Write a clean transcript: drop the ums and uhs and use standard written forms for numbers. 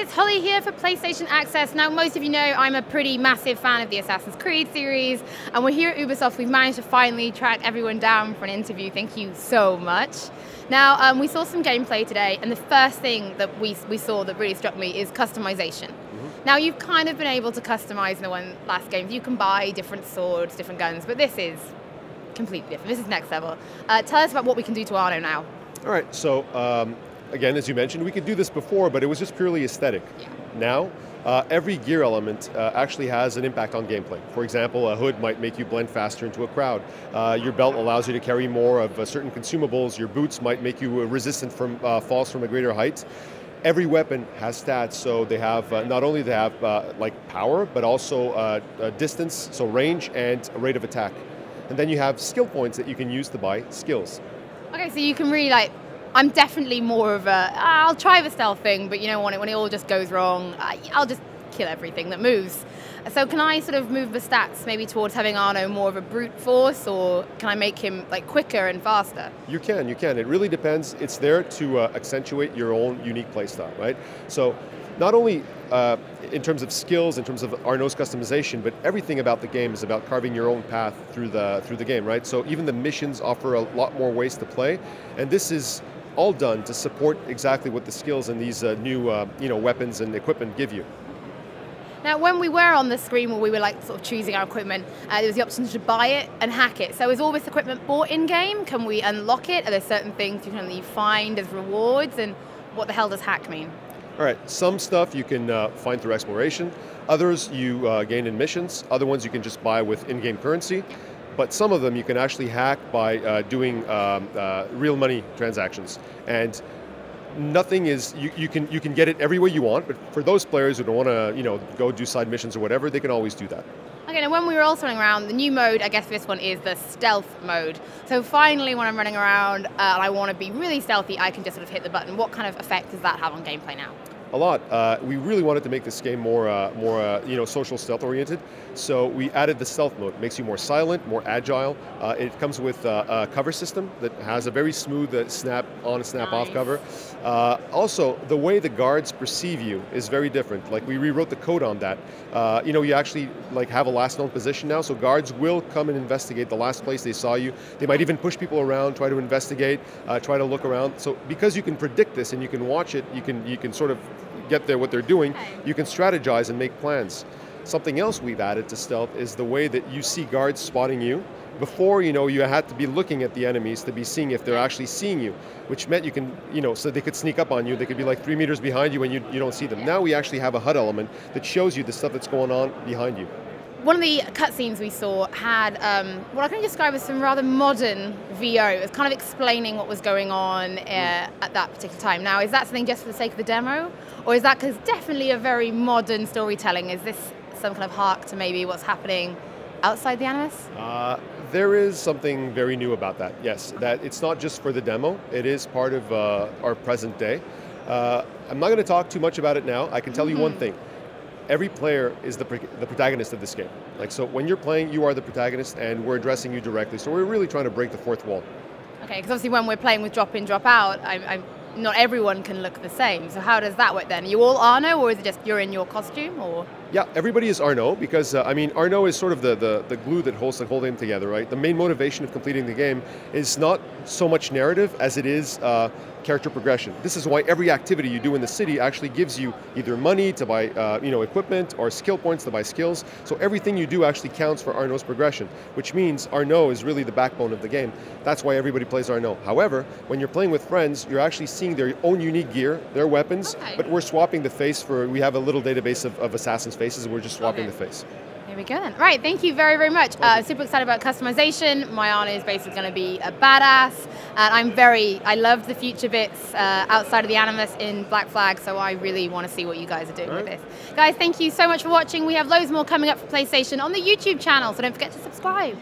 it's Hollie here for PlayStation Access. Now, most of you know I'm a pretty massive fan of the Assassin's Creed series, and we're here at Ubisoft. We've managed to finally track everyone down for an interview. Thank you so much. Now, we saw some gameplay today, and the first thing that we saw that really struck me is customization. Now, you've kind of been able to customize in the last games. You can buy different swords, different guns, but this is completely different. This is next level. Tell us about what we can do to Arno now. All right, so again, as you mentioned, we could do this before, but it was just purely aesthetic. Yeah. Now, every gear element actually has an impact on gameplay. For example, a hood might make you blend faster into a crowd. Your belt allows you to carry more of certain consumables. Your boots might make you resistant from falls from a greater height. Every weapon has stats, so they have not only they have like power, but also distance, so range and rate of attack. And then you have skill points that you can use to buy skills. Okay, so you can really I'm definitely more of a, I'll try the stealth thing, but you know when it all just goes wrong, I'll just kill everything that moves. So can I sort of move the stats maybe towards having Arno more of a brute force, or can I make him like quicker and faster? You can. It really depends. It's there to accentuate your own unique playstyle, right? So not only in terms of skills, in terms of Arno's customization, but everything about the game is about carving your own path through the game, right? So even the missions offer a lot more ways to play, and this is all done to support exactly what the skills and these new weapons and equipment give you. Now, when we were on the screen where we were like sort of choosing our equipment, there was the option to buy it and hack it. So is all this equipment bought in-game? Can we unlock it? Are there certain things you find as rewards? And what the hell does hack mean? All right, some stuff you can find through exploration. Others you gain in missions. Other ones you can just buy with in-game currency. But some of them you can actually hack by doing real money transactions. And nothing is, you can get it every way you want, but for those players who don't want to go do side missions or whatever, they can always do that. Okay, now when we were also running around, the new mode, I guess this one is the stealth mode. So finally when I'm running around and I want to be really stealthy, I can just sort of hit the button. What kind of effect does that have on gameplay now? A lot. We really wanted to make this game more social stealth oriented. So we added the stealth mode. It makes you more silent, more agile. It comes with a cover system that has a very smooth snap on, snap off cover. Also, the way the guards perceive you is very different. Like we rewrote the code on that. You actually have a last known position now. So guards will come and investigate the last place they saw you. They might even push people around, try to investigate, try to look around. So because you can predict this and you can watch it, you can sort of get there what they're doing, you can strategize and make plans. Something else we've added to stealth is the way that you see guards spotting you. Before, you had to be looking at the enemies to be seeing if they're actually seeing you, which meant you can, so they could sneak up on you. They could be like 3 meters behind you and you don't see them. Now we actually have a HUD element that shows you the stuff that's going on behind you. One of the cutscenes we saw had what I can describe as some rather modern VO. It was kind of explaining what was going on at that particular time. Now, is that something just for the sake of the demo? Or is that because definitely a very modern storytelling? Is this some kind of hark to maybe what's happening outside the Animus? There is something very new about that, yes. That it's not just for the demo. It is part of our present day. I'm not going to talk too much about it now. I can tell you one thing. Every player is the protagonist of this game. So when you're playing, you are the protagonist, and we're addressing you directly. So we're really trying to break the fourth wall. Okay, because obviously when we're playing with drop in, drop out, not everyone can look the same. So how does that work then? Are you all Arno, or is it just you're in your costume, or? Yeah, everybody is Arno because Arno is sort of the glue that holds the whole game together, right? The main motivation of completing the game is not so much narrative as it is character progression. This is why every activity you do in the city actually gives you either money to buy equipment or skill points to buy skills. So everything you do actually counts for Arno's progression, which means Arno is really the backbone of the game. That's why everybody plays Arno. However, when you're playing with friends, you're actually seeing their own unique gear, their weapons, but we're swapping the face we have a little database of assassins' faces, and we're just swapping the face. There we go then. Right, thank you very, very much. Super excited about customization. My Arno is basically going to be a badass. And I love the future bits outside of the Animus in Black Flag, so I really want to see what you guys are doing with this. Guys, thank you so much for watching. We have loads more coming up for PlayStation on the YouTube channel, so don't forget to subscribe.